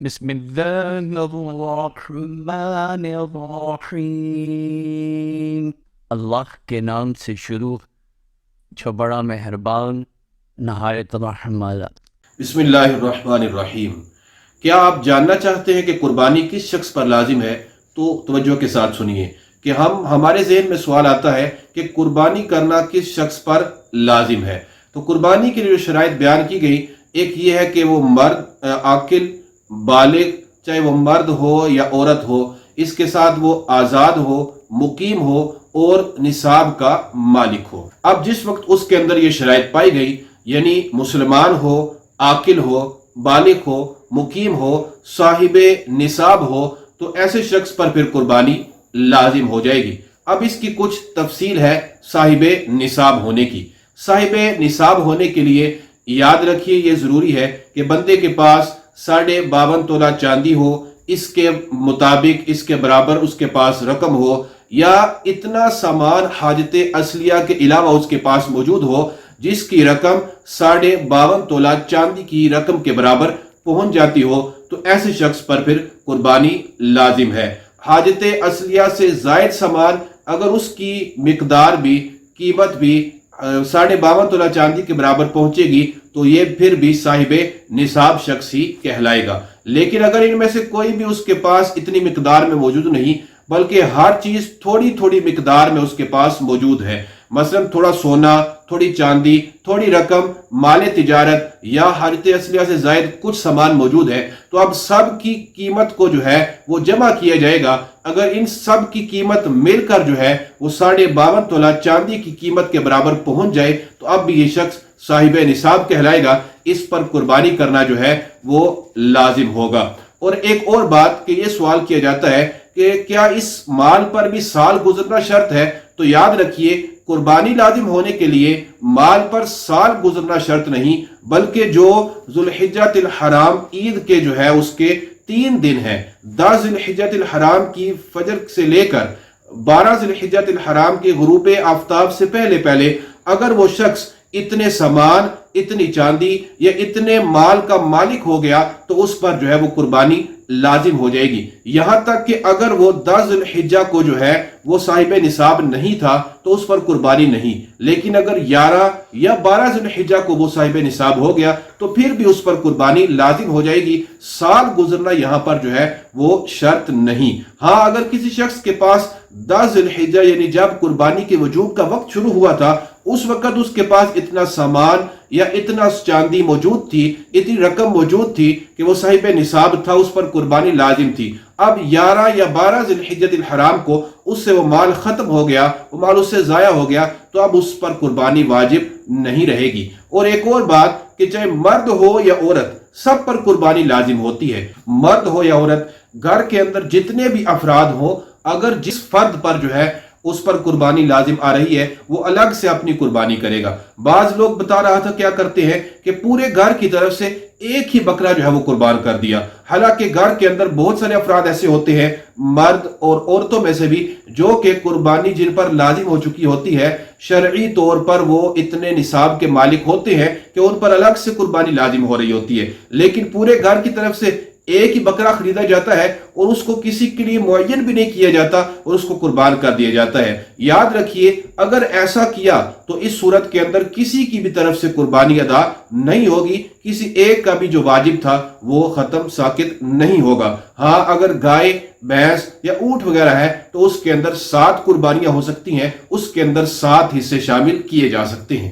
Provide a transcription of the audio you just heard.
بسم اللہ الرحمن الرحیم۔ اللہ کے نام سے شروع جو بڑا مہربان نہایت رحم والا۔ بسم اللہ الرحمن الرحیم۔ کیا آپ جاننا چاہتے ہیں کہ قربانی کس شخص پر لازم ہے؟ تو توجہ کے ساتھ سنیے کہ ہمارے ذہن میں سوال آتا ہے کہ قربانی کرنا کس شخص پر لازم ہے۔ تو قربانی کے لیے جو شرائط بیان کی گئی، ایک یہ ہے کہ وہ مرد عاقل بالغ، چاہے وہ مرد ہو یا عورت ہو، اس کے ساتھ وہ آزاد ہو، مقیم ہو اور نصاب کا مالک ہو۔ اب جس وقت اس کے اندر یہ شرائط پائی گئی، یعنی مسلمان ہو، عاقل ہو، بالغ ہو، مقیم ہو، صاحب نصاب ہو، تو ایسے شخص پر پھر قربانی لازم ہو جائے گی۔ اب اس کی کچھ تفصیل ہے صاحب نصاب ہونے کی۔ صاحب نصاب ہونے کے لیے یاد رکھیے، یہ ضروری ہے کہ بندے کے پاس 52.5 تولہ چاندی ہو، اس کے مطابق اس کے برابر اس کے پاس رقم ہو، یا اتنا سامان حاجت اصلیہ کے علاوہ اس کے پاس موجود ہو جس کی رقم 52.5 تولہ چاندی کی رقم کے برابر پہنچ جاتی ہو، تو ایسے شخص پر پھر قربانی لازم ہے۔ حاجت اصلیہ سے زائد سامان اگر اس کی مقدار بھی، قیمت بھی 52.5 تولہ چاندی کے برابر پہنچے گی تو یہ پھر بھی صاحب نصاب شخص ہی کہلائے گا۔ لیکن اگر ان میں سے کوئی بھی اس کے پاس اتنی مقدار میں موجود نہیں، بلکہ ہر چیز تھوڑی تھوڑی مقدار میں اس کے پاس موجود ہے، مثلا تھوڑا سونا، تھوڑی چاندی، تھوڑی رقم مال تجارت یا حاجت اصلیہ سے زائد کچھ سامان موجود ہے، تو اب سب کی قیمت کو جو ہے وہ جمع کیا جائے گا۔ اگر ان سب کی قیمت مل کر جو ہے وہ 52.5 تولہ چاندی کی قیمت کے برابر پہنچ جائے تو اب بھی یہ شخص صاحب نصاب کہلائے گا، اس پر قربانی کرنا جو ہے وہ لازم ہوگا۔ اور ایک اور بات کہ یہ سوال کیا جاتا ہے کہ کیا اس مال پر بھی سال گزرنا شرط ہے؟ تو یاد رکھیے، قربانی لازم ہونے کے لیے مال پر سال گزرنا شرط نہیں، بلکہ جو ذوالحجۃ الحرام عید کے جو ہے اس کے 3 دن ہیں، 10 ذوالحجۃ الحرام کی فجر سے لے کر 12 ذوالحجۃ الحرام کے غروب آفتاب سے پہلے اگر وہ شخص اتنے سامان، اتنی چاندی یا اتنے مال کا مالک ہو گیا تو اس پر جو ہے وہ قربانی لازم ہو جائے گی۔ یہاں تک کہ اگر وہ 10 ذوالحجہ کو جو ہے وہ صاحب نصاب نہیں تھا تو اس پر قربانی نہیں، لیکن اگر 11 یا 12 ذوالحجہ کو وہ صاحب نصاب ہو گیا تو پھر بھی اس پر قربانی لازم ہو جائے گی۔ سال گزرنا یہاں پر جو ہے وہ شرط نہیں۔ ہاں، اگر کسی شخص کے پاس 10 ذوالحجہ یعنی جب قربانی کے وجوب کا وقت شروع ہوا تھا، اس وقت اس کے پاس اتنا سامان یا اتنا چاندی موجود تھی، اتنی رقم موجود تھی کہ وہ صاحب نصاب تھا، اس پر قربانی لازم تھی۔ اب 11 یا 12 ذوالحجۃ الحرام کو اس سے وہ مال ختم ہو گیا، وہ مال اس سے ضائع ہو گیا، تو اب اس پر قربانی واجب نہیں رہے گی۔ اور ایک اور بات کہ چاہے مرد ہو یا عورت، سب پر قربانی لازم ہوتی ہے۔ مرد ہو یا عورت، گھر کے اندر جتنے بھی افراد ہوں، اگر جس فرد پر جو ہے اس پر قربانی لازم آ رہی ہے وہ الگ سے اپنی قربانی کرے گا۔ بعض لوگ بتا رہا تھا کیا کرتے ہیں کہ پورے گھر کی طرف سے ایک ہی بکرا جو ہے وہ قربان کر دیا، حالانکہ گھر کے اندر بہت سارے افراد ایسے ہوتے ہیں، مرد اور عورتوں میں سے بھی، جو کہ قربانی جن پر لازم ہو چکی ہوتی ہے، شرعی طور پر وہ اتنے نصاب کے مالک ہوتے ہیں کہ ان پر الگ سے قربانی لازم ہو رہی ہوتی ہے، لیکن پورے گھر کی طرف سے ایک ہی بکرا خریدا جاتا ہے اور اس کو کسی کے لیے معین بھی نہیں کیا جاتا اور اس کو قربان کر دیا جاتا ہے۔ یاد رکھیے، اگر ایسا کیا تو اس صورت کے اندر کسی کی بھی طرف سے قربانی ادا نہیں ہوگی، کسی ایک کا بھی جو واجب تھا وہ ختم ساقط نہیں ہوگا۔ ہاں، اگر گائے، بھینس یا اونٹ وغیرہ ہے تو اس کے اندر 7 قربانیاں ہو سکتی ہیں، اس کے اندر 7 حصے شامل کیے جا سکتے ہیں۔